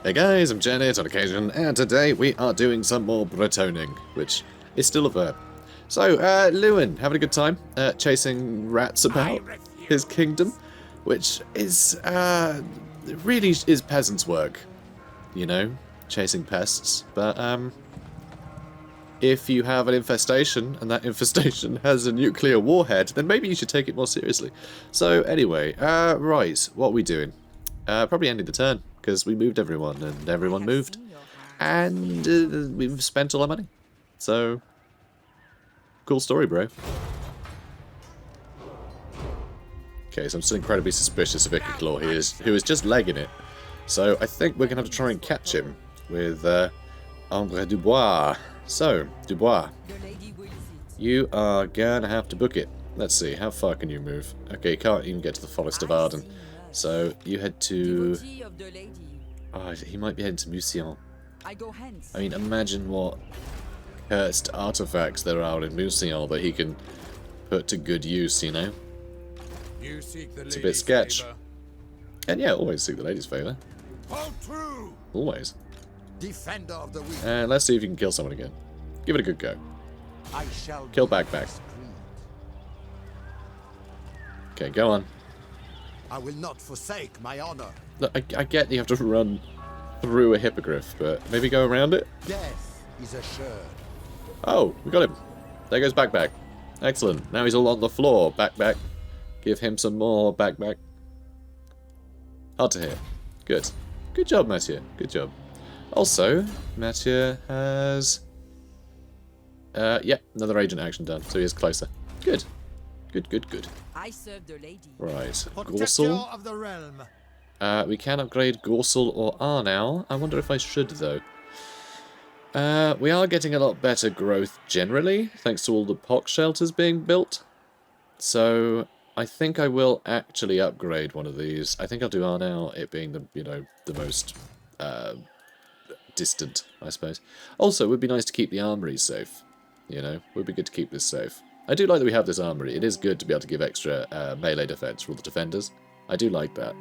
Hey guys, I'm Janet on occasion, and today we are doing some more Bretoning, which is still a verb. So, Louen, having a good time, chasing rats about his kingdom, which is, really is peasants' work, you know, chasing pests, but, if you have an infestation, and that infestation has a nuclear warhead, then maybe you should take it more seriously. So, anyway, right, what are we doing? Probably ending the turn, because we moved everyone, and everyone moved. And we've spent all our money. So, cool story, bro. Okay, so I'm still incredibly suspicious of Ikit Claw, who is just legging it. So, I think we're going to have to try and catch him with Ombre Dubois. So, Dubois, you are going to have to book it. Let's see, how far can you move? Okay, you can't even get to the Forest of Arden. So, you head to... Oh, he might be heading to Musion. I mean, imagine what cursed artifacts there are in Musion that he can put to good use, you know? It's a bit sketch. And yeah, always seek the lady's favour. Always. And let's see if you can kill someone again. Give it a good go. Kill back. Okay, go on. I will not forsake my honor. Look, I get you have to run through a hippogriff, but maybe go around it? Death is assured. Oh, we got him. There goes back. Excellent. Now he's all on the floor. Back. Give him some more back. Hard to hear. Good. Good job, Mathieu. Good job. Also, Mathieu has... yeah, another agent action done, so he is closer. Good. Good. I serve the lady. Right, Protector Gorsel. of the realm. We can upgrade Gorsel or Arnau. I wonder if I should, though. We are getting a lot better growth generally, thanks to all the pox shelters being built. So, I think I will actually upgrade one of these. I think I'll do Arnau, it being the, you know, the most distant, I suppose. Also, it would be nice to keep the armory safe. You know, it would be good to keep this safe. I do like that we have this armory. It is good to be able to give extra melee defense for all the defenders. I do like that.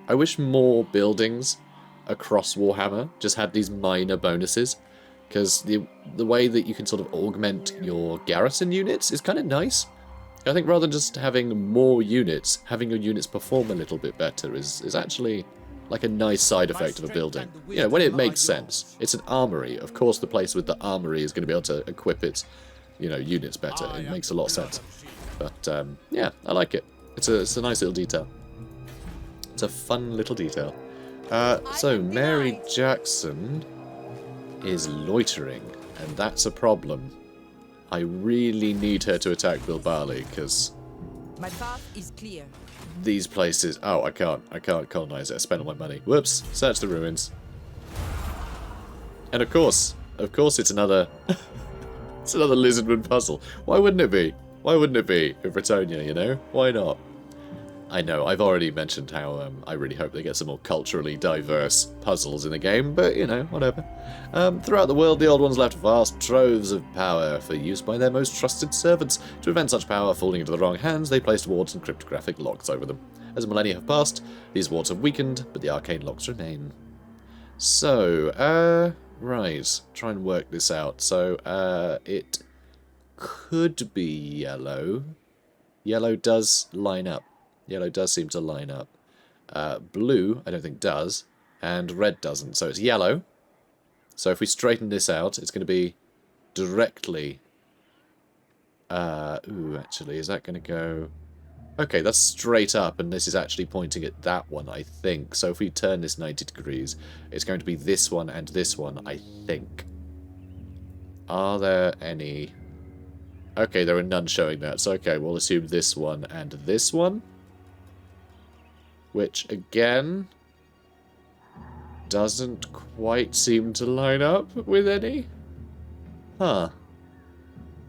I wish more buildings across Warhammer just had these minor bonuses, because the way that you can sort of augment your garrison units is kind of nice. I think rather than just having more units, having your units perform a little bit better is actually like a nice side effect of a building. You know, when it makes sense. It's an armory. Of course, the place with the armory is going to be able to equip its, you know, units better. It makes a lot of sense. But yeah, I like it. It's a nice little detail. It's a fun little detail. So Mary Jackson is loitering, and that's a problem. I really need her to attack Bilbali, because My path is clear. these places... Oh, I can't colonize it. I spent all my money. Whoops. Search the ruins. And of course it's another... it's another lizardmen puzzle. Why wouldn't it be? Why wouldn't it be in Bretonnia, you know? Why not? I know, I've already mentioned how I really hope they get some more culturally diverse puzzles in the game, but, you know, whatever. Throughout the world, the Old Ones left vast troves of power for use by their most trusted servants. To prevent such power falling into the wrong hands, they placed wards and cryptographic locks over them. As millennia have passed, these wards have weakened, but the arcane locks remain. So, right, try and work this out. So, it could be yellow. Yellow does line up. Yellow does seem to line up. Blue, I don't think does, and red doesn't. So it's yellow. So if we straighten this out, it's going to be directly... ooh, actually, is that going to go... Okay, that's straight up, and this is actually pointing at that one, I think. So if we turn this 90 degrees, it's going to be this one and this one, I think. Are there any... Okay, there are none showing that. So okay, we'll assume this one and this one. Which, again, doesn't quite seem to line up with any. Huh.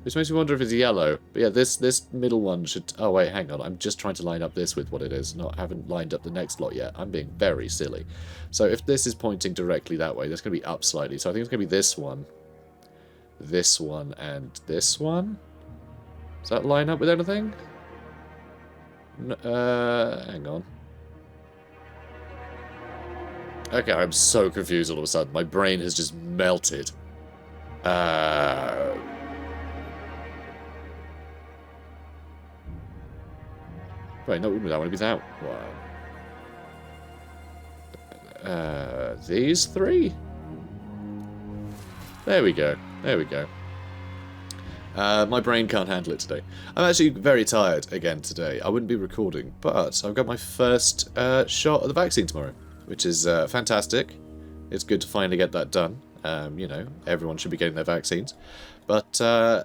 Which makes me wonder if it's yellow. But yeah, this middle one should... Oh, wait, hang on. I'm just trying to line up this with what it is. Haven't lined up the next lot yet. I'm being very silly. So if this is pointing directly that way, that's going to be up slightly. So I think it's going to be this one, and this one. Does that line up with anything? Hang on. Okay, I'm so confused all of a sudden. My brain has just melted. Wait, no, I want to be that one. These three? There we go. There we go. My brain can't handle it today. I'm actually very tired again today. I wouldn't be recording, but I've got my first shot of the vaccine tomorrow, which is fantastic. It's good to finally get that done. You know, everyone should be getting their vaccines. But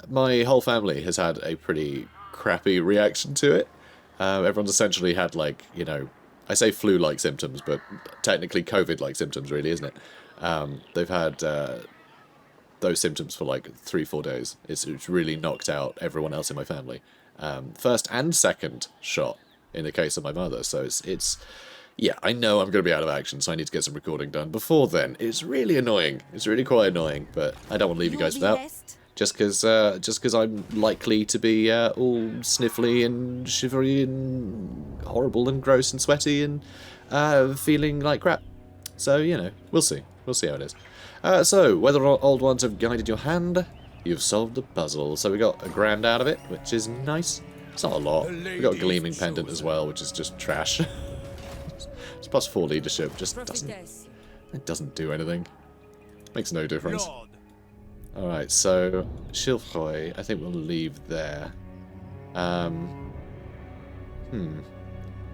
my whole family has had a pretty crappy reaction to it. Everyone's essentially had, like, you know, I say flu-like symptoms, but technically COVID-like symptoms, really, isn't it? They've had those symptoms for like 3-4 days. It's really knocked out everyone else in my family. First and second shot in the case of my mother. So it's yeah, I know I'm going to be out of action, so I need to get some recording done before then. It's really annoying. It's really quite annoying, but I don't want to leave you guys without. Just because I'm likely to be all sniffly and shivery and horrible and gross and sweaty and feeling like crap. So, you know, we'll see. We'll see how it is. So, whether old ones have guided your hand, you've solved the puzzle. So we got a grand out of it, which is nice. It's not a lot. We got a gleaming pendant as well, which is just trash. It's +4 leadership. Just doesn't do anything. Makes no difference. Alright, so Chilfroy, I think we'll leave there.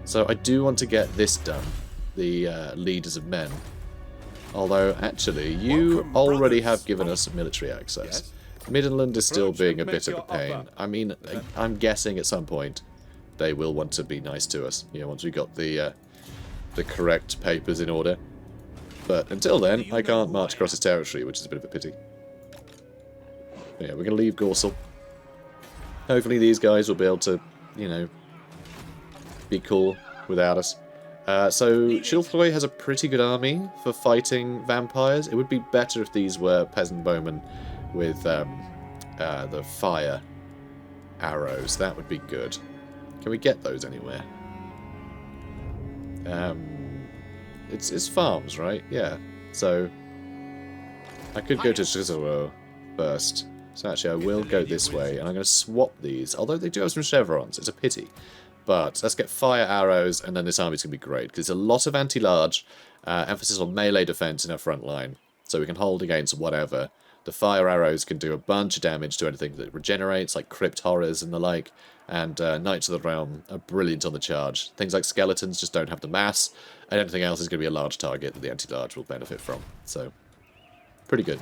So I do want to get this done. The leaders of men. Although, actually, you already have given us military access. Midland is still being a bit of a pain. I mean, I'm guessing at some point they will want to be nice to us. You know, once we got the correct papers in order. But until then, I can't march across his territory, which is a bit of a pity. Yeah, we're going to leave Gorsel. Hopefully these guys will be able to, you know, be cool without us. So, Chilfroy has a pretty good army for fighting vampires. It would be better if these were peasant bowmen with the fire arrows. That would be good. Can we get those anywhere? It's farms, right? Yeah. So, I could go to Cicero first. So actually I will go this way, and I'm going to swap these. Although they do have some chevrons, it's a pity. But let's get fire arrows, and then this army's going to be great. Because it's a lot of anti-large, emphasis on melee defense in our front line. So we can hold against whatever. The fire arrows can do a bunch of damage to anything that regenerates, like crypt horrors and the like. And Knights of the Realm are brilliant on the charge. Things like skeletons just don't have the mass, and anything else is going to be a large target that the anti-large will benefit from. So, pretty good.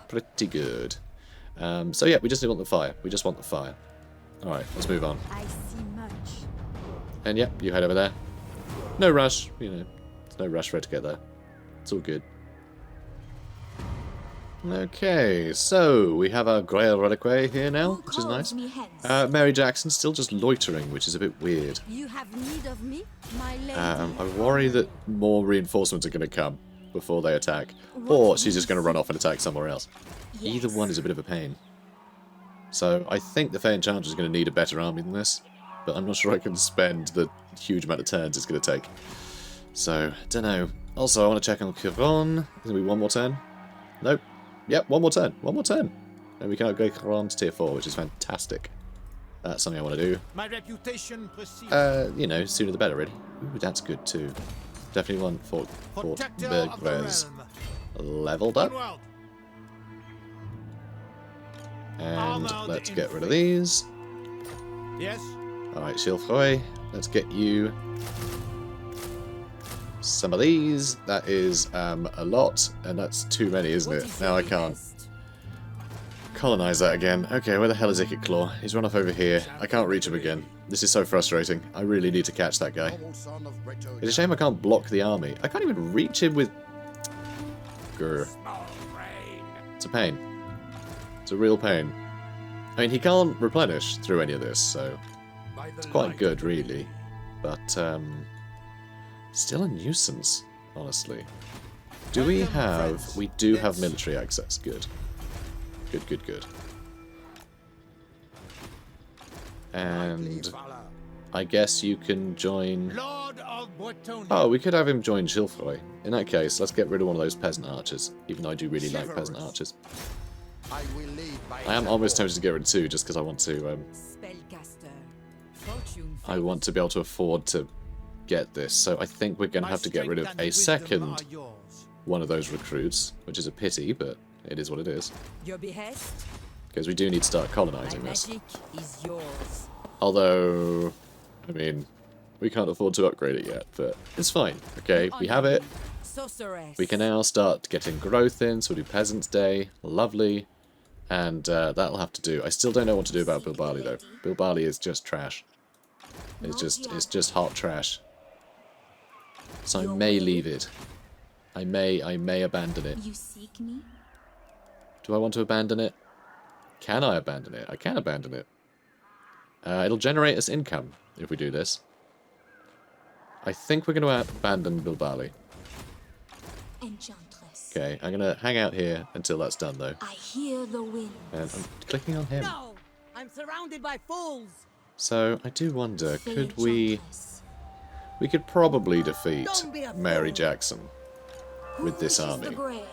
Pretty good. So yeah, we just want the fire. We just want the fire. Alright, let's move on. I see much. And yeah, you head over there. No rush, you know. There's no rush for it to get there. It's all good. Okay, so we have our Grail Reliquary here now, which is nice. Mary Jackson's still just loitering, which is a bit weird. You have need of me, my lady. I worry that more reinforcements are going to come before they attack. Or she's just going to run off and attack somewhere else. Yes. Either one is a bit of a pain. So I think the Fey Enchanter is going to need a better army than this. But I'm not sure I can spend the huge amount of turns it's going to take. So, don't know. Also, I want to check on Chiron. Is it going to be one more turn? Nope. Yep, one more turn. One more turn. And we can upgrade Chiron to tier 4, which is fantastic. That's something I want to do. My reputation precedes. You know, sooner the better, really. Ooh, that's good too. Definitely want Fort Bergres leveled up. And let's get rid of these. Yes. Alright, Chilfroy, let's get you some of these. That is a lot, and that's too many, isn't it? Now I can't colonize that again. Okay, where the hell is Ikit Claw? He's run off over here. I can't reach him again. This is so frustrating. I really need to catch that guy. It's a shame I can't block the army. I can't even reach him with... Grr. It's a pain. It's a real pain. I mean, he can't replenish through any of this, so it's quite good, really. But, still a nuisance, honestly. Do we have... We do have military access. Good. Good, good, good. And I guess you can join... Lord of Bretonnia. Oh, we could have him join Gilfoy. In that case, let's get rid of one of those peasant archers, even though I do really like peasant archers. I will lead by I am almost tempted to get rid of 2, just because I want to, Spellcaster. Fortune. I want to be able to afford to get this. So I think we're going to have to get rid of a second one of those recruits, which is a pity, but it is what it is. Your behest. Because we do need to start My colonizing this. magic is yours. Although, I mean, we can't afford to upgrade it yet, but it's fine. Okay, we have it. Sorceress. We can now start getting growth in, so we'll do Peasants' Day. Lovely. And that'll have to do. I still don't know what to do about Bilbali, though. Bilbali is just trash. It's just hot trash. So I may leave it. I may abandon it. You seek me? Do I want to abandon it? Can I abandon it? I can abandon it. It'll generate us income if we do this. I think we're going to abandon Bilbali. Enchantress. Okay, I'm going to hang out here until that's done, though. I hear the wind. And I'm clicking on him. No! I'm surrounded by fools! So, I do wonder, could we... We could probably defeat Don't be a Mary fool. Jackson with this army. The grail?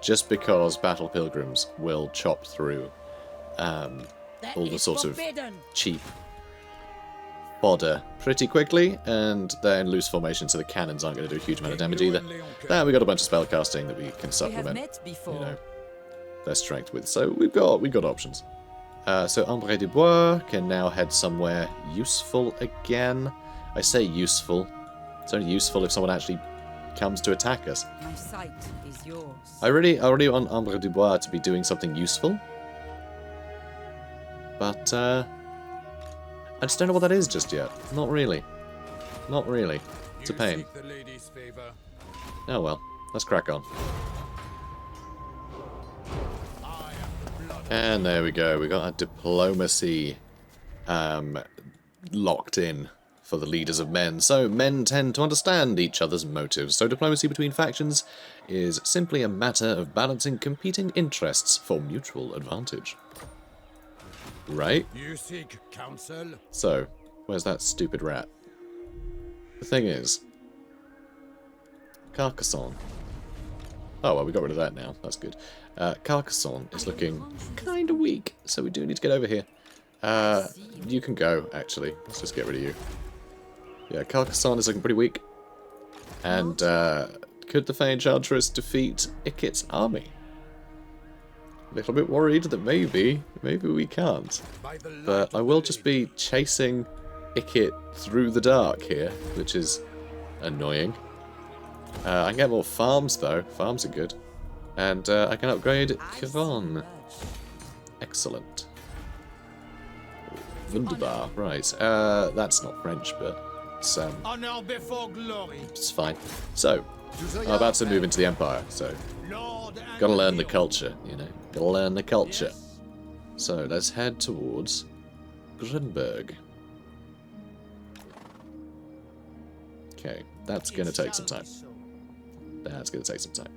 Just because Battle Pilgrims will chop through That all the is sort of forbidden. cheap fodder pretty quickly, and then loose formation, so the cannons aren't going to do a huge amount of damage either. Then we got a bunch of spell casting that we can We have supplement, met before. you know, their strength with. So we've got options. So Ombre de Bois can now head somewhere useful again. I say useful. It's only useful if someone actually comes to attack us. My sight is yours. I already want Ombre du Bois to be doing something useful. But, I just don't know what that is just yet. Not really. Not really. It's a pain. Oh well. Let's crack on. And there we go. We got our diplomacy locked in for the leaders of men. So men tend to understand each other's motives. So diplomacy between factions is simply a matter of balancing competing interests for mutual advantage. Right? You seek counsel? So, where's that stupid rat? The thing is, Carcassonne. Oh, well, we got rid of that now. That's good. Carcassonne is looking kind of weak, so we do need to get over here. You can go, actually. Let's just get rid of you. Yeah, Carcassonne is looking pretty weak. And, could the Fey Enchantress defeat Ikit's army? A little bit worried that maybe we can't. But I will just be chasing Ikit through the dark here, which is annoying. I can get more farms, though. Farms are good. And I can upgrade Kivon. Excellent. Wunderbar. Right. That's not French, but it's, Honor before glory. it's fine. So, I'm about to move into the Empire, so Lord and gotta learn the hero. culture, you know. Gotta learn the culture. Yes. So, let's head towards Grunberg. Okay, that's It gonna take shall some time. be so. That's gonna take some time.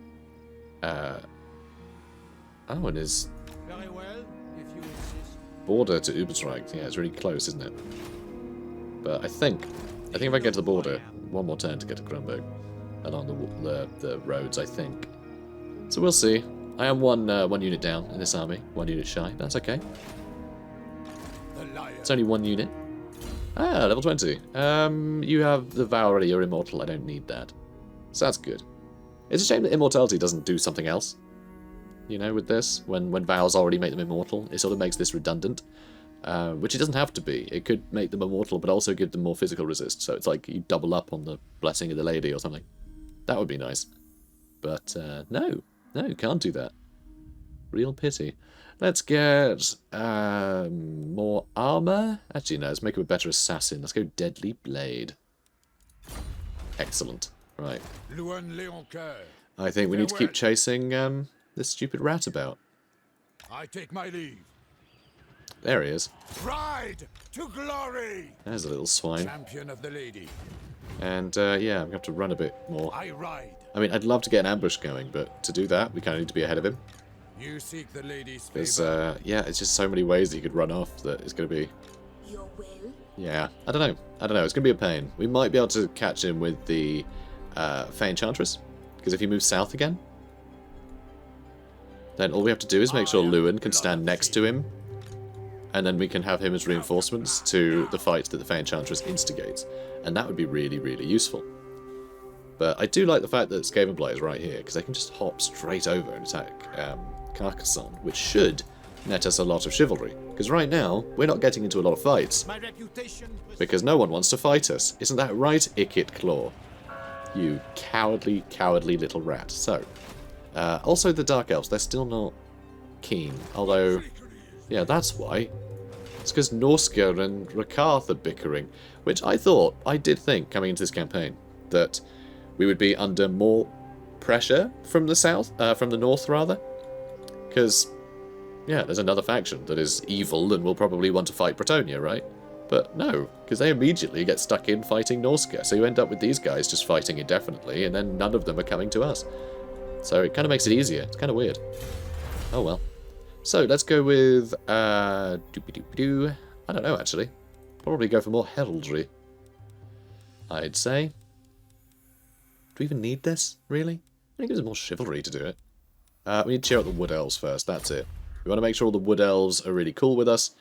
Oh, and his Very well, if you insist. border to Übertrag. Yeah, it's really close, isn't it? But I think if I get to the border, one more turn to get to Grunberg along the roads, I think. So we'll see. I am one unit down in this army, 1 unit shy. That's okay. The lion. It's only 1 unit. Ah, level 20. You have the vow already. You're immortal. I don't need that. So that's good. It's a shame that immortality doesn't do something else. You know, with this, when vows already make them immortal, it sort of makes this redundant. Which it doesn't have to be. It could make them immortal, but also give them more physical resist. So it's like you double up on the blessing of the lady or something. That would be nice. But no, you can't do that. Real pity. Let's get more armor. Actually, no, let's make him a better assassin. Let's go Deadly Blade. Excellent. Right. Louen Leoncoeur. I think we need to keep chasing this stupid rat about. I take my leave. There he is. Ride to glory. There's a little swine. Champion of the lady. And yeah, I'm going to have to run a bit more. I ride. I mean, I'd love to get an ambush going, but to do that, we kind of need to be ahead of him. You seek the lady's There's, favor. yeah, it's just so many ways that you could run off that it's going to be Your will? Yeah, I don't know. I don't know. It's going to be a pain. We might be able to catch him with the Fey Enchantress, because if he moves south again, then all we have to do is make sure Louen can stand next to him, and then we can have him as reinforcements to the fight that the Fey Enchantress instigates. And that would be really, really useful. But I do like the fact that Skaven Blight is right here, because they can just hop straight over and attack Carcassonne, which should net us a lot of chivalry. Because right now, we're not getting into a lot of fights, because no one wants to fight us. Isn't that right, Ikit Claw? You cowardly, cowardly little rat. So, also the Dark Elves, they're still not keen. Although, yeah, that's why. It's because Norsca and Rakarth are bickering, which I did think, coming into this campaign, that we would be under more pressure from the south, from the north rather. Because, yeah, there's another faction that is evil and will probably want to fight Bretonnia, right? But no, because they immediately get stuck in fighting Norsca, so you end up with these guys just fighting indefinitely, and then none of them are coming to us. So it kind of makes it easier. It's kind of weird. Oh well. So let's go with, I don't know actually. Probably go for more heraldry, I'd say. Do we even need this, really? I think there's more chivalry to do it. We need to cheer out the Wood Elves first, that's it. We want to make sure all the Wood Elves are really cool with us,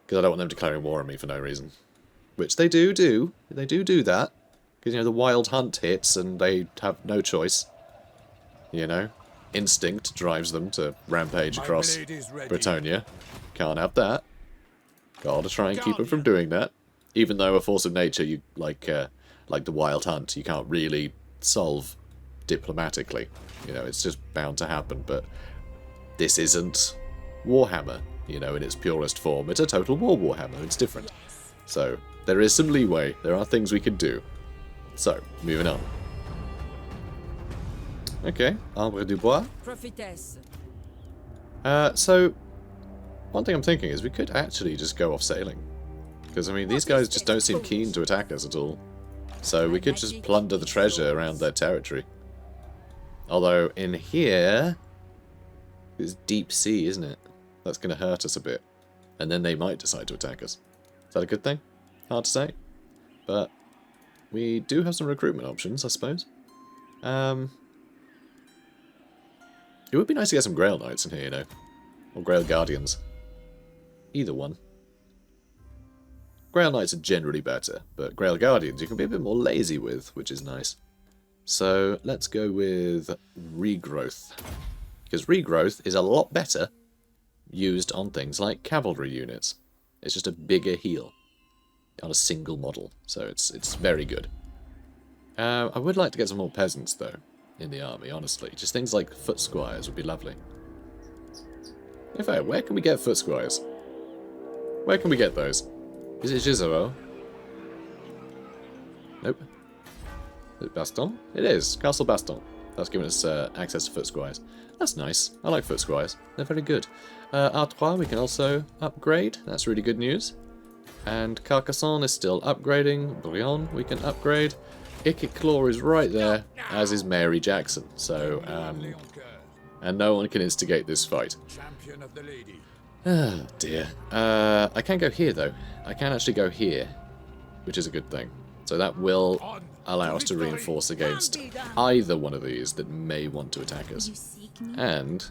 because I don't want them declaring war on me for no reason. Which they do. They do that. Because, you know, the Wild Hunt hits and they have no choice. You know? Instinct drives them to rampage across Bretonnia. Can't have that. Gotta try and keep them from doing that. Even though a force of nature, you like the Wild Hunt, you can't really solve diplomatically. You know, it's just bound to happen. But this isn't Warhammer, you know, in its purest form. It's a Total War Warhammer. It's different. So, there is some leeway. There are things we can do. So, moving on. Okay, Arbre du Bois. Prophetess. So, one thing I'm thinking is we could actually just go off sailing. Because, I mean, these guys just don't seem keen to attack us at all. So we could just plunder the treasure around their territory. Although, in here, it's deep sea, isn't it? That's going to hurt us a bit. And then they might decide to attack us. Is that a good thing? Hard to say. But we do have some recruitment options, I suppose. It would be nice to get some Grail Knights in here, you know. Or Grail Guardians. Either one. Grail Knights are generally better, but Grail Guardians you can be a bit more lazy with, which is nice. So let's go with Regrowth. Because Regrowth is a lot better used on things like cavalry units. It's just a bigger heal on a single model, so it's very good. I would like to get some more peasants, though, in the army, honestly. Just things like foot squires would be lovely. In fact, where can we get foot squires? Where can we get those? Is it Gisero? Nope. Is it Baston? It is. Castle Baston. That's giving us access to foot squires. That's nice. I like foot squires. They're very good. Artois we can also upgrade. That's really good news. And Carcassonne is still upgrading. Brion we can upgrade. Ikit Claw is right there, as is Mary Jackson. So, and no one can instigate this fight. Champion of the lady. Oh dear. I can go here though. I can actually go here, which is a good thing. So that will allow us to reinforce against either one of these that may want to attack us. And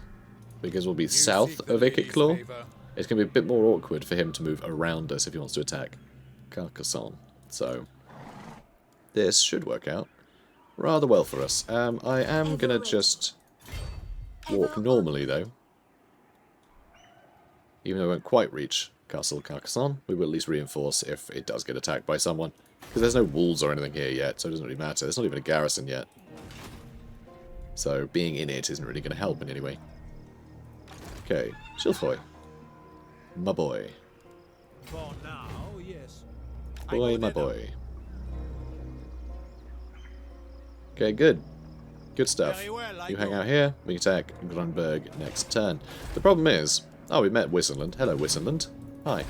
because we'll be south of Ikit Claw, it's going to be a bit more awkward for him to move around us if he wants to attack Carcassonne. So this should work out rather well for us. I am going to just walk normally though. Even though I won't quite reach Castle Carcassonne, we will at least reinforce if it does get attacked by someone. Because there's no walls or anything here yet, so it doesn't really matter. There's not even a garrison yet. So being in it isn't really going to help in any way. Okay, Chilfoy. My boy. For now, yes. Boy, my boy. Okay, good. Good stuff. You hang out here, we attack Grunberg next turn. The problem is... Oh, we met Wissenland. Hello, Wissenland. Hi.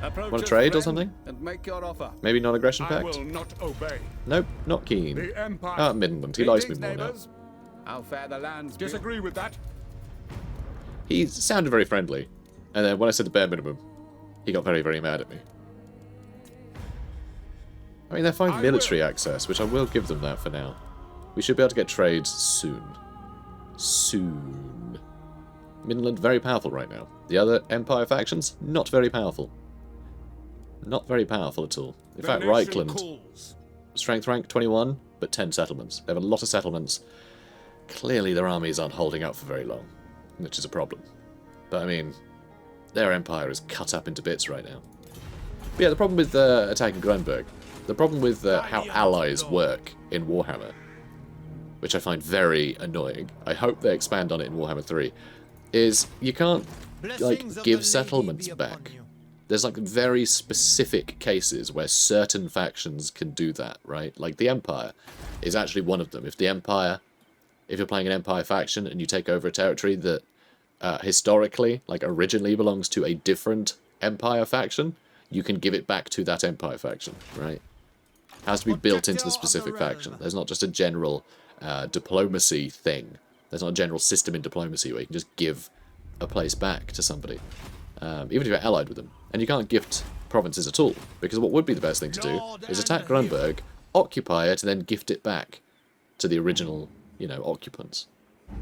Want to trade or something? And make your offer. Maybe non-aggression I pact? will not obey. Nope, not keen. The Empire. Ah, Midland. He likes me Greetings, more now. neighbours. How fare the lands? be? Disagree with that. He sounded very friendly. And then when I said the bare minimum, he got very, very mad at me. I mean, they're fine military access, which I will give them that for now. We should be able to get trade soon. Soon. Midland, very powerful right now. The other Empire factions, not very powerful. Not very powerful at all. In fact, Reichland, strength rank 21, but 10 settlements. They have a lot of settlements. Clearly their armies aren't holding up for very long, which is a problem. But I mean, their empire is cut up into bits right now. But yeah, the problem with attacking Grunberg, the problem with how allies work in Warhammer, which I find very annoying, I hope they expand on it in Warhammer 3, is you can't, like, give settlements back. There's, like, very specific cases where certain factions can do that, right? Like, the Empire is actually one of them. If you're playing an Empire faction and you take over a territory that historically, like, originally belongs to a different Empire faction, you can give it back to that Empire faction, right? It has to be built into the specific faction. There's not just a general diplomacy thing. There's not a general system in diplomacy where you can just give a place back to somebody, even if you're allied with them. And you can't gift provinces at all, because what would be the best thing to do is attack Grunberg, occupy it, and then gift it back to the original, you know, occupants.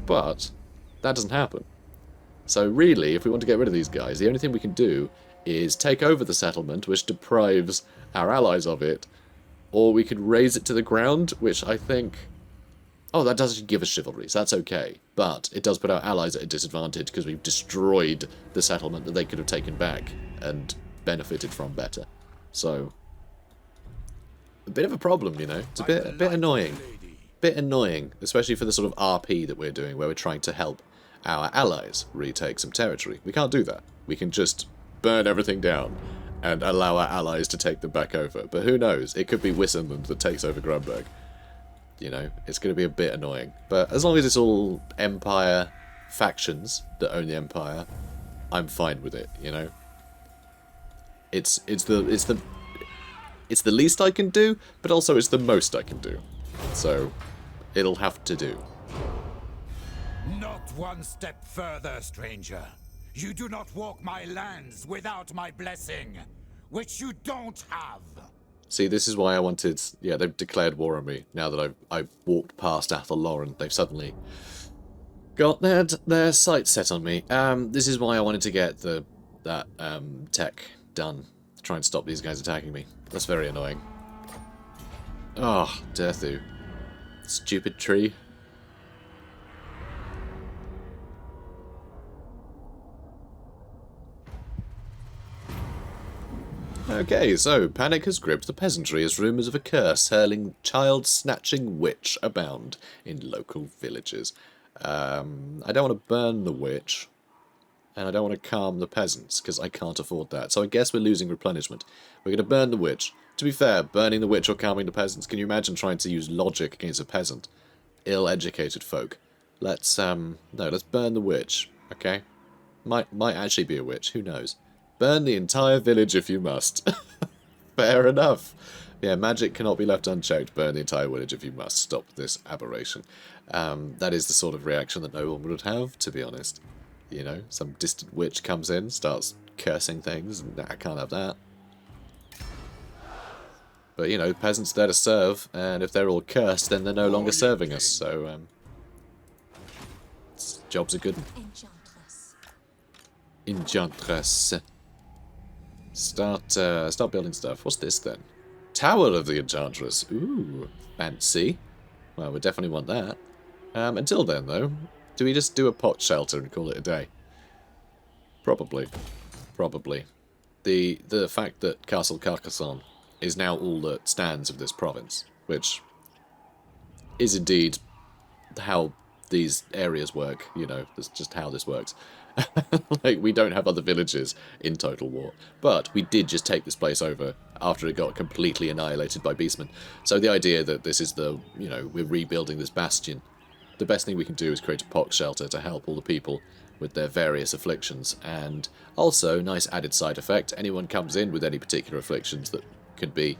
But that doesn't happen. So really, if we want to get rid of these guys, the only thing we can do is take over the settlement, which deprives our allies of it, or we could raise it to the ground, which I think... Oh, that does give us chivalry, so that's okay. But it does put our allies at a disadvantage because we've destroyed the settlement that they could have taken back and benefited from better. So, a bit of a problem, you know. It's a bit annoying. Bit annoying, especially for the sort of RP that we're doing, where we're trying to help our allies retake some territory. We can't do that. We can just burn everything down and allow our allies to take them back over. But who knows? It could be Wissenland that takes over Grunberg. You know, it's going to be a bit annoying. But as long as it's all Empire factions that own the Empire, I'm fine with it, you know. It's the least I can do, but also it's the most I can do. So, it'll have to do. Not one step further, stranger. You do not walk my lands without my blessing, which you don't have. See, this is why I wanted... Yeah, they've declared war on me. Now that I've walked past Athel Lauren, they've suddenly got their sights set on me. This is why I wanted to get that tech done. To try and stop these guys attacking me. That's very annoying. Oh, Dirthu. Stupid tree. Okay, so panic has gripped the peasantry as rumours of a curse-hurling, child-snatching witch abound in local villages. I don't want to burn the witch, and I don't want to calm the peasants, because I can't afford that. So I guess we're losing replenishment. We're going to burn the witch. To be fair, burning the witch or calming the peasants, can you imagine trying to use logic against a peasant? Ill-educated folk. Let's burn the witch, okay? Might actually be a witch, who knows? Burn the entire village if you must. Fair enough. Yeah, magic cannot be left unchecked. Burn the entire village if you must. Stop this aberration. That is the sort of reaction that no one would have, to be honest. You know, some distant witch comes in, starts cursing things, and I can't have that. But, you know, peasants are there to serve, and if they're all cursed, then they're no longer serving us, so, job's a good one. Enchantress. Start building stuff. What's this then? Tower of the Enchantress. Ooh, fancy. Well, we definitely want that. Until then, though, do we just do a pot shelter and call it a day? Probably. Probably. The fact that Castle Carcassonne is now all that stands of this province, which is indeed how these areas work, you know, that's just how this works. Like, we don't have other villages in Total War, but we did just take this place over after it got completely annihilated by beastmen. So the idea that this is the, you know, we're rebuilding this bastion, the best thing we can do is create a pox shelter to help all the people with their various afflictions, and also, nice added side effect, anyone comes in with any particular afflictions that could be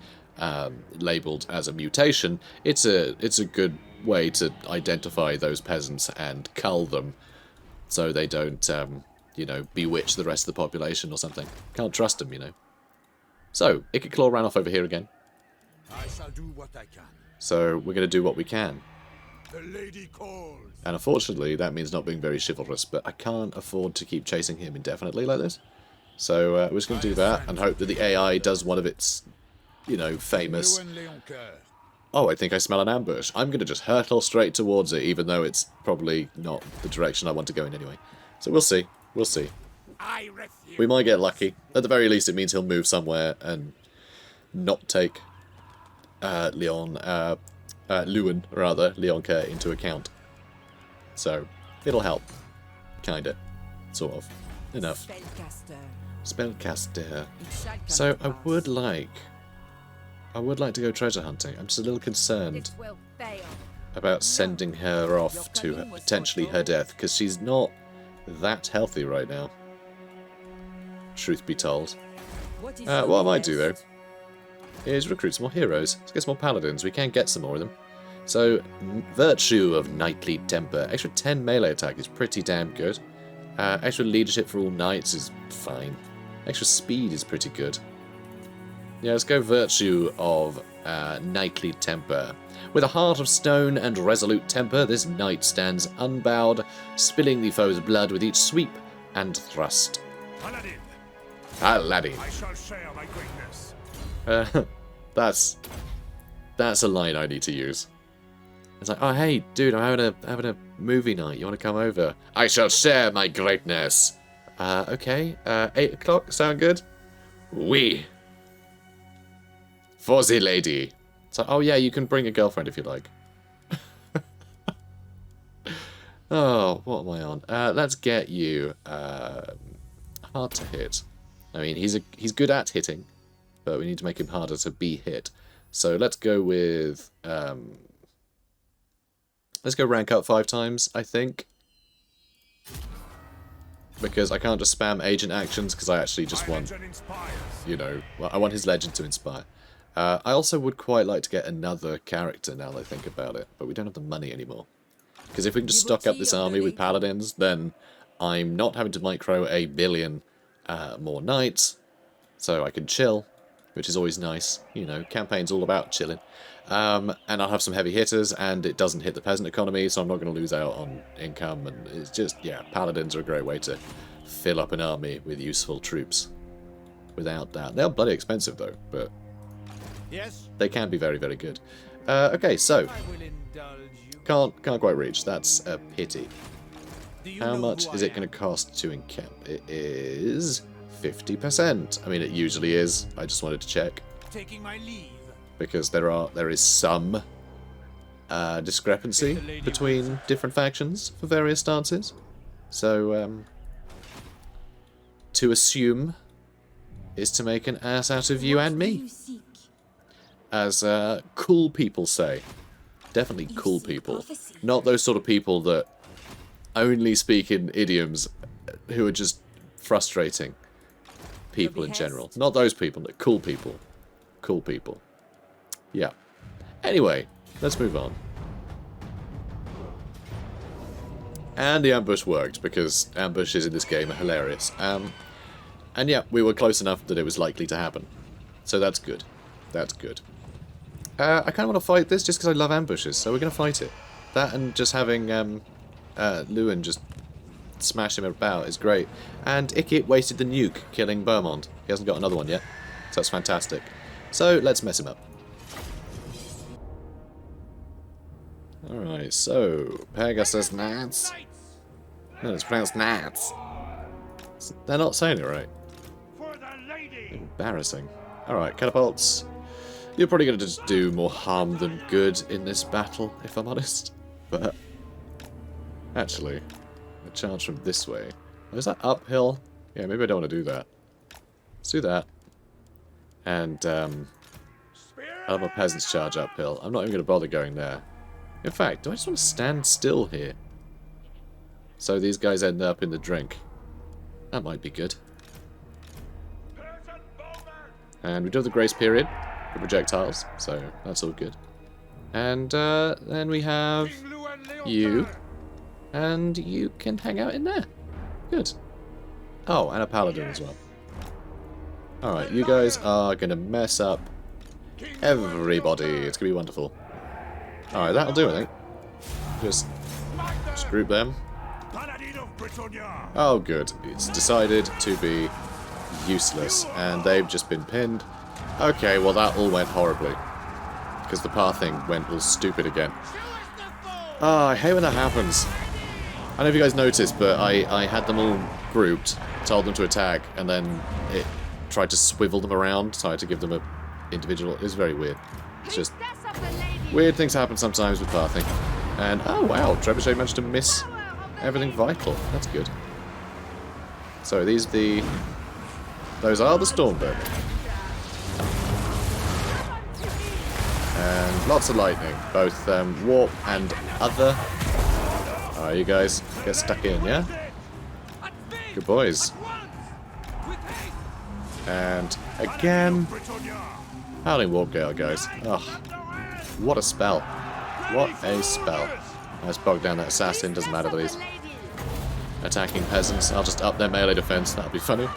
labelled as a mutation, it's a good way to identify those peasants and cull them so they don't, you know, bewitch the rest of the population or something. Can't trust them, you know. So, Ikit Claw ran off over here again. I shall do what I can. So we're going to do what we can. The lady calls. And unfortunately, that means not being very chivalrous, but I can't afford to keep chasing him indefinitely like this. So we're just going to do that and hope that the AI does one of its, you know, famous... Louen Leoncoeur. Oh, I think I smell an ambush. I'm going to just hurtle straight towards it, even though it's probably not the direction I want to go in anyway. So we'll see. We'll see. I refuse. We might get lucky. At the very least, it means he'll move somewhere and not take Louen Leoncoeur into account. So, it'll help. Kinda. Sort of. Enough. Spellcaster. So, I would like to go treasure hunting. I'm just a little concerned about sending her off to potentially her death, because she's not that healthy right now. Truth be told. What I might do, though, is recruit some more heroes. Let's get some more paladins. We can get some more of them. So, Virtue of Knightly Temper. Extra 10 melee attack is pretty damn good. Extra leadership for all knights is fine. Extra speed is pretty good. Yeah, let's go Virtue of Knightly Temper. With a heart of stone and resolute temper, this knight stands unbowed, spilling the foe's blood with each sweep and thrust. Paladin. Paladin. I shall share my greatness. That's a line I need to use. It's like, oh hey, dude, I'm having a movie night. You want to come over? I shall share my greatness. Okay. 8 o'clock. Sound good? Oui. For the lady. So, oh yeah, you can bring a girlfriend if you like. Oh, what am I on? Let's get you hard to hit. I mean, he's good at hitting, but we need to make him harder to be hit. So let's go with let's go rank up 5 times, I think. Because I can't just spam agent actions, because I actually just want, you know, well, I want his legend to inspire. I also would quite like to get another character now that I think about it, but we don't have the money anymore. Because if we can just stock up this army with paladins, then I'm not having to micro a billion more knights, so I can chill, which is always nice. You know, campaign's all about chilling. And I'll have some heavy hitters, and it doesn't hit the peasant economy, so I'm not going to lose out on income, and it's just, yeah, paladins are a great way to fill up an army with useful troops. Without doubt. They're bloody expensive, though, but Yes. they can be very, very good. Okay, so, I will indulge you. can't quite reach. That's a pity. Do you How know much who is I it going am? to cost to encamp? It is 50%. I mean, it usually is. I just wanted to check. Taking my leave. Because there is some discrepancy between different factions for various stances. So, to assume is to make an ass out of you and me. As cool people say. Definitely cool people. Not those sort of people that only speak in idioms who are just frustrating people in general. Not those people, but cool people. Cool people. Yeah. Anyway, let's move on. And the ambush worked, because ambushes in this game are hilarious. And yeah, we were close enough that it was likely to happen. So that's good. That's good. I kind of want to fight this just because I love ambushes, so we're going to fight it. That and just having Louen just smash him about is great. And Ikit wasted the nuke, killing Beaumont. He hasn't got another one yet, so that's fantastic. So let's mess him up. Alright, so Pegasus Gnats. No, it's pronounced Gnats. They're not saying it right. For the lady. Embarrassing. Alright, catapults. You're probably going to just do more harm than good in this battle, if I'm honest. But, actually, a charge from this way. Oh, is that uphill? Yeah, maybe I don't want to do that. Let's do that. And, I'll have my peasants charge uphill. I'm not even going to bother going there. In fact, do I just want to stand still here? So these guys end up in the drink. That might be good. And we do have the grace period for projectiles, so that's all good. And then we have King Louen Leoncoeur. you, and you can hang out in there. Good. Oh, and a paladin as well. Alright, you guys are going to mess up Everybody. It's going to be wonderful. Alright, that'll do, I think. Just group them. Oh, good. It's decided to be useless, and they've just been pinned. Okay, well that all went horribly. Because the pathing went all stupid again. Ah, I hate when that happens. I don't know if you guys noticed, but I had them all grouped, told them to attack, and then it tried to swivel them around, tried to give them a individual. It was very weird. It's just weird things happen sometimes with pathing. And, oh wow, Trebuchet managed to miss everything vital. That's good. So those are the Stormbird. And lots of lightning, both warp and other. Alright, you guys, get stuck in, yeah? Good boys. And again, Howling Warp Gale, guys. Ugh, what a spell. What a spell. Let's bog down that assassin, doesn't matter that he's attacking peasants. I'll just up their melee defense, that'll be funny.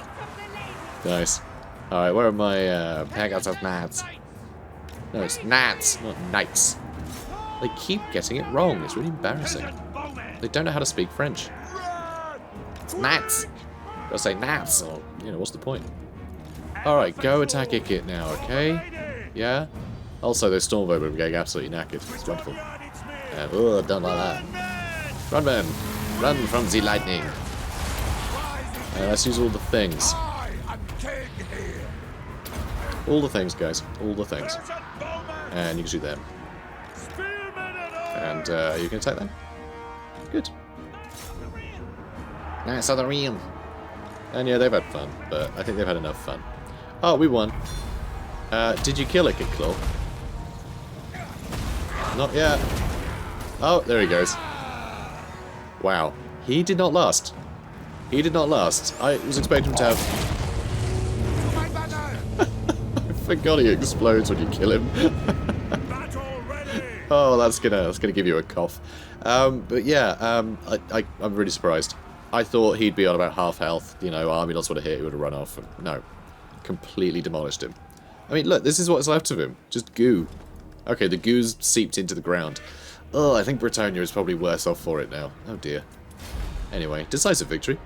Nice. Alright, where are my Pegasus Gnats? No, it's Gnats, not Knights. They keep getting it wrong, it's really embarrassing. They don't know how to speak French. It's Gnats! Gotta say Gnats, or, you know, what's the point? Alright, go attack Ikit now, okay? Yeah? Also, those Stormbird are getting absolutely knackered. It's wonderful. And, oh, don't like that. Run, men! Run from the lightning! Let's use all the things. All the things, guys. All the things. And you can shoot them. And you can attack them. Good. Nice other realm. And yeah, they've had fun, but I think they've had enough fun. Oh, we won. Did you kill Ikit Claw? Not yet. Oh, there he goes. Wow. He did not last. He did not last. I was expecting him to have... I forgot he explodes when you kill him. Oh, that's gonna give you a cough. But yeah, I'm really surprised. I thought he'd be on about half health. You know, army lots would have hit, he would have run off. No, completely demolished him. I mean, look, this is what's left of him. Just goo. Okay, the goo's seeped into the ground. Oh, I think Bretonnia is probably worse off for it now. Oh dear. Anyway, decisive victory.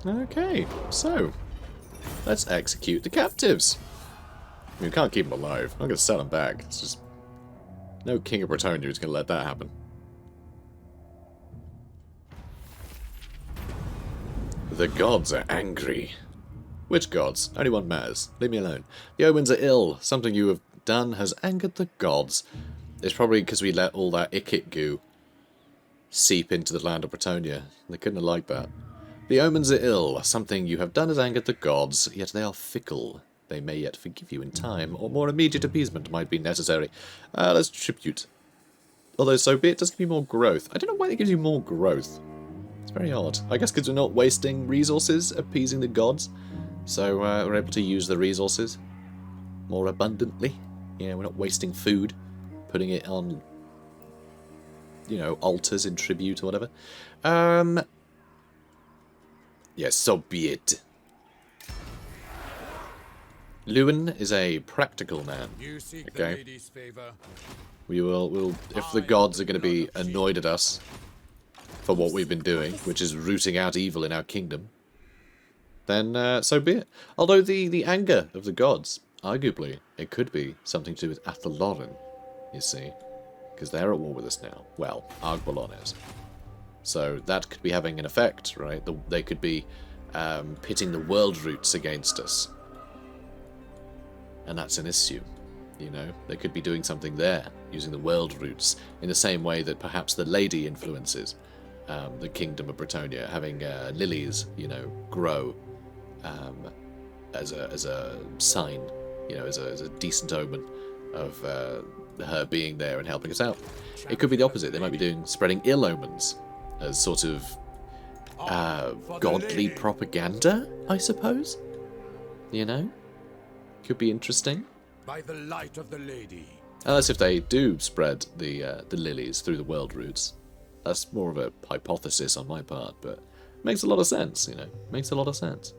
Okay, so let's execute the captives. I mean, we can't keep them alive. I'm going to sell them back. It's just no King of Bretonnia who's going to let that happen. The gods are angry. Which gods? Only one matters. Leave me alone. The omens are ill. Something you have done has angered the gods. It's probably because we let all that Ikit goo seep into the land of Bretonnia. They couldn't have liked that. The omens are ill. Something you have done has angered the gods, yet they are fickle. They may yet forgive you in time, or more immediate appeasement might be necessary. Let's tribute. Although, so be it, does give you more growth. I don't know why it gives you more growth. It's very odd. I guess because we're not wasting resources appeasing the gods, so we're able to use the resources more abundantly. Yeah, we're not wasting food, putting it on, you know, altars in tribute or whatever. Yes, so be it. Louen is a practical man. Okay. We'll if the gods are going to be annoyed at us for what we've been doing, which is rooting out evil in our kingdom, then so be it. Although the anger of the gods, arguably, it could be something to do with Athalloran, you see, because they're at war with us now. Well, Argbalon is. So that could be having an effect, right? They could be pitting the world roots against us. And that's an issue, you know? They could be doing something there, using the world roots, in the same way that perhaps the lady influences the kingdom of Bretonnia, having lilies, you know, grow as a sign, you know, as a decent omen of her being there and helping us out. It could be the opposite. They might be spreading ill omens as sort of godly propaganda, I suppose. You know? Could be interesting. By the light of the lady. Unless if they do spread the lilies through the world roots. That's more of a hypothesis on my part, but makes a lot of sense, you know. Makes a lot of sense.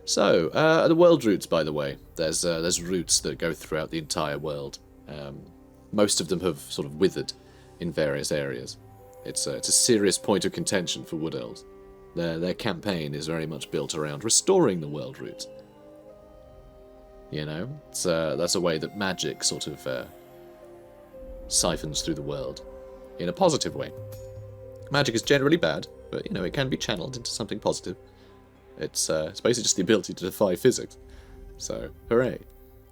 So, the world routes, by the way. There's routes that go throughout the entire world. Most of them have sort of withered in various areas. It's a serious point of contention for Wood Elves. Their campaign is very much built around restoring the world routes. You know, that's a way that magic sort of siphons through the world in a positive way. Magic is generally bad, but you know it can be channeled into something positive. It's basically just the ability to defy physics. So, hooray.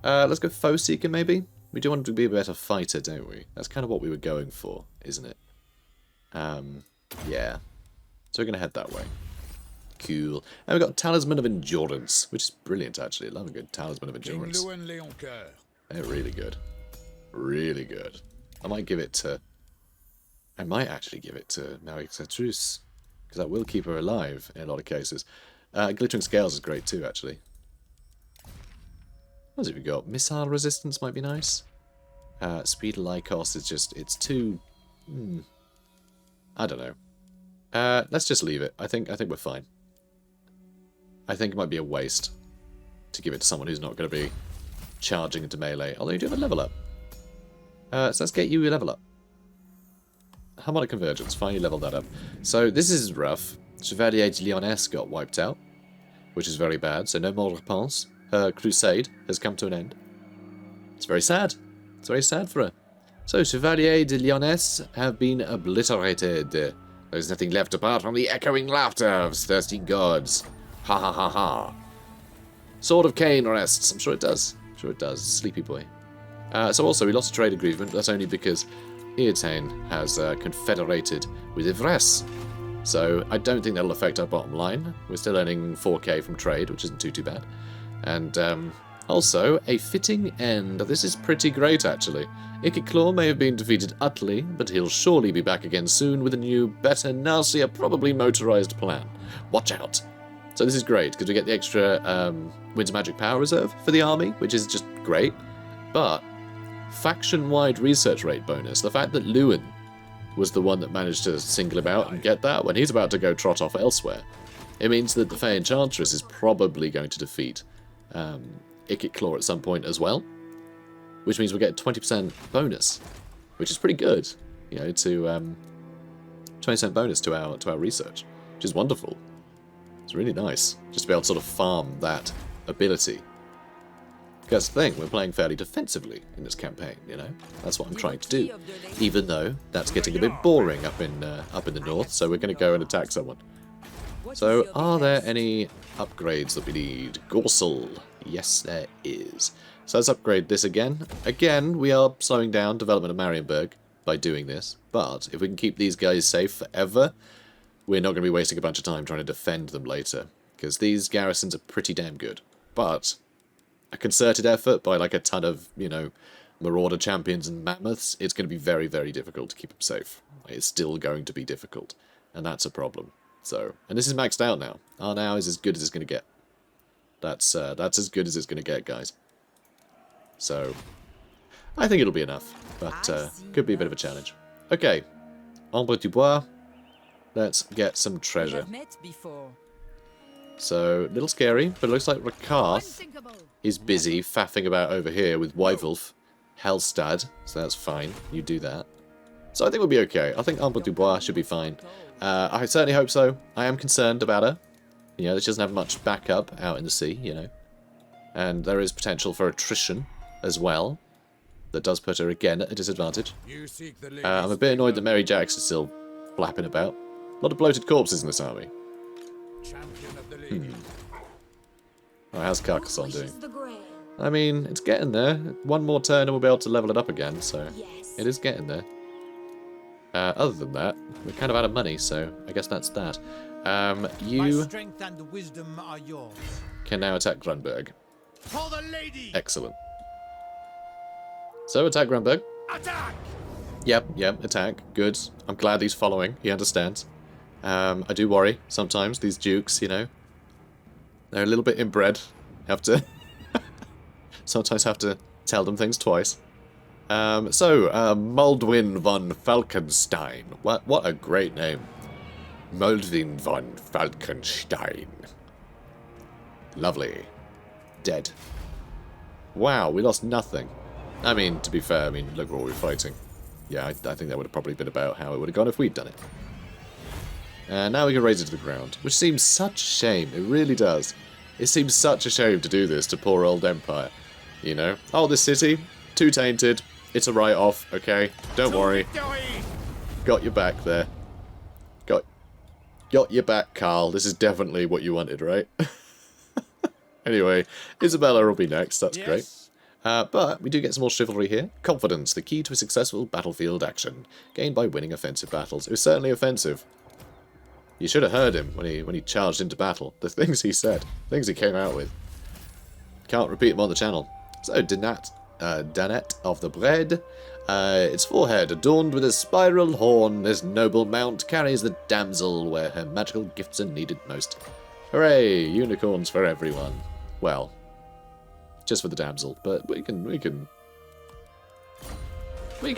Let's go Foe Seeker, maybe? We do want to be a better fighter, don't we? That's kind of what we were going for, isn't it? Yeah. So we're going to head that way. Cool. And we've got Talisman of Endurance, which is brilliant, actually. I love a good Talisman of Endurance. King Louen Leoncoeur. They're really good. Really good. I might give it to... I might actually give it to Marie-Chartreuse, because that will keep her alive in a lot of cases. Glittering Scales is great too, actually. What have we got? Missile Resistance might be nice. Speed Lycos is just... It's too... I don't know. Let's just leave it. I think we're fine. I think it might be a waste to give it to someone who's not going to be charging into melee. Although you do have a level up. So let's get you a level up. Harmonic Convergence. Finally leveled that up. So this is rough. Chevalier de Lyonesse got wiped out, which is very bad. So no more Repense. Her crusade has come to an end. It's very sad. It's very sad for her. So Chevalier de Lyonesse have been obliterated. There's nothing left apart from the echoing laughter of thirsty gods. Ha ha ha ha. Sword of Cain rests. I'm sure it does. I'm sure it does. Sleepy boy. So also we lost a trade agreement, but that's only because Eotain has confederated with Ivres. So I don't think that'll affect our bottom line. We're still earning 4k from trade, which isn't too bad. And also, a fitting end. This is pretty great, actually. Ikit Claw may have been defeated utterly, but he'll surely be back again soon with a new, better, nastier, probably motorized plan. Watch out. So this is great, because we get the extra Winter Magic Power Reserve for the army, which is just great. But faction-wide research rate bonus, the fact that Louen was the one that managed to single him out and get that when he's about to go trot off elsewhere, it means that the Fey Enchantress is probably going to defeat Ikit Claw at some point as well, which means we'll get 20% bonus, which is pretty good, you know, to 20% bonus to our research, which is wonderful. It's really nice just to be able to sort of farm that ability. Because the thing, we're playing fairly defensively in this campaign, you know. That's what I'm trying to do, even though that's getting a bit boring up in the north. So we're going to go and attack someone. So, are there any upgrades that we need? Gorsel. Yes, there is. So let's upgrade this again. Again, we are slowing down development of Marienburg by doing this. But if we can keep these guys safe forever, we're not going to be wasting a bunch of time trying to defend them later. Because these garrisons are pretty damn good. But a concerted effort by like a ton of, you know, Marauder champions and mammoths, it's going to be very, very difficult to keep them safe. It's still going to be difficult. And that's a problem. So, and this is maxed out now. Our now is as good as it's going to get. That's as good as it's going to get, guys. So, I think it'll be enough. But, could be a bit of a challenge. Okay. Ombre du Bois. Let's get some treasure. So, a little scary, but it looks like Rakarth is busy faffing about over here with Wyvolf, Hellstad, so that's fine. You do that. So I think we'll be okay. I think Ombre du Bois should be fine. I certainly hope so. I am concerned about her. You know, she doesn't have much backup out in the sea, you know. And there is potential for attrition as well. That does put her again at a disadvantage. I'm a bit annoyed that Mary Jacks is still flapping about. A lot of bloated corpses in this army. Oh, how's Carcassonne doing? I mean, it's getting there. One more turn and we'll be able to level it up again, so it is getting there. Other than that, we're kind of out of money, so I guess that's that. You can now attack Grunberg. Excellent. So, attack Grunberg. Attack! Yep, attack. Good. I'm glad he's following. He understands. I do worry sometimes, these dukes, you know. They're a little bit inbred. Have to... sometimes have to tell them things twice. Moldwin von Falkenstein. What a great name. Moldwin von Falkenstein. Lovely. Dead. Wow, we lost nothing. I mean, to be fair, I mean, look what we were fighting. Yeah, I think that would have probably been about how it would have gone if we'd done it. And now we can raise it to the ground, which seems such a shame. It really does. It seems such a shame to do this to poor old Empire. You know? Oh, this city, too tainted. It's a write-off, okay? Don't worry. Got your back there. Got your back, Carl. This is definitely what you wanted, right? Anyway, Isabella will be next. That's great. But we do get some more chivalry here. Confidence, the key to a successful battlefield action. Gained by winning offensive battles. It was certainly offensive. You should have heard him when he charged into battle. The things he said. Things he came out with. Can't repeat them on the channel. So, Danette of the Bread. Its forehead, adorned with a spiral horn, this noble mount carries the damsel where her magical gifts are needed most. Hooray! Unicorns for everyone. Well, just for the damsel, but we can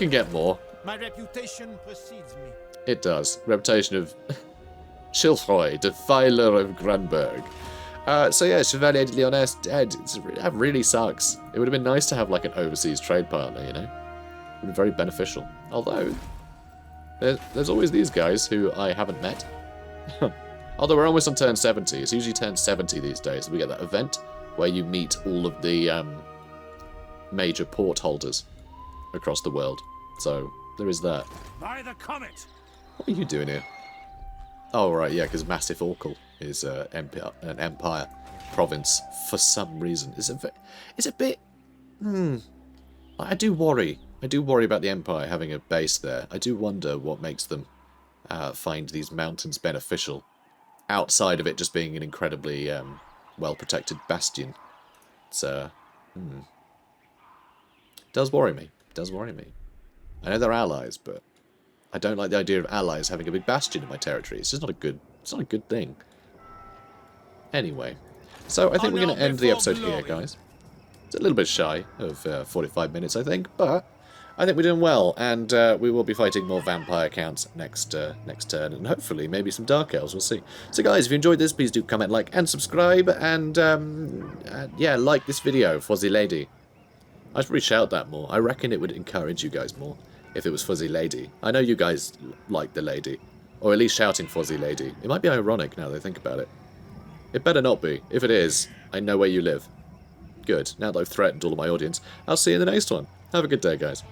get more. My reputation precedes me. It does. Reputation of Chilfroy, defiler of Grunberg. So yeah, Chevalier de Lyonesse dead. That really sucks. It would have been nice to have like an overseas trade partner, you know? It would be very beneficial. Although, there's always these guys who I haven't met. Although we're almost on turn 70. It's usually turn 70 these days. We get that event where you meet all of the major port holders across the world. So, there is that. By the comet! What are you doing here? Oh, right, yeah, because Massif Orcal is an empire province for some reason. It's a bit... I do worry. I do worry about the Empire having a base there. I do wonder what makes them find these mountains beneficial, outside of it just being an incredibly well-protected bastion. It's, does worry me. It does worry me. I know they're allies, but I don't like the idea of allies having a big bastion in my territory. It's just not a good thing. Anyway, so I think we're going to end the episode here, guys. It's a little bit shy of 45 minutes, I think, but I think we're doing well, and we will be fighting more vampire counts next turn, and hopefully maybe some dark elves. We'll see. So, guys, if you enjoyed this, please do comment, like, and subscribe, and yeah, like this video, Fuzzy Lady. I should probably shout that more. I reckon it would encourage you guys more if it was Fuzzy Lady. I know you guys like the lady, or at least shouting Fuzzy Lady. It might be ironic now that I think about it. It better not be. If it is, I know where you live. Good. Now that I've threatened all of my audience, I'll see you in the next one. Have a good day, guys.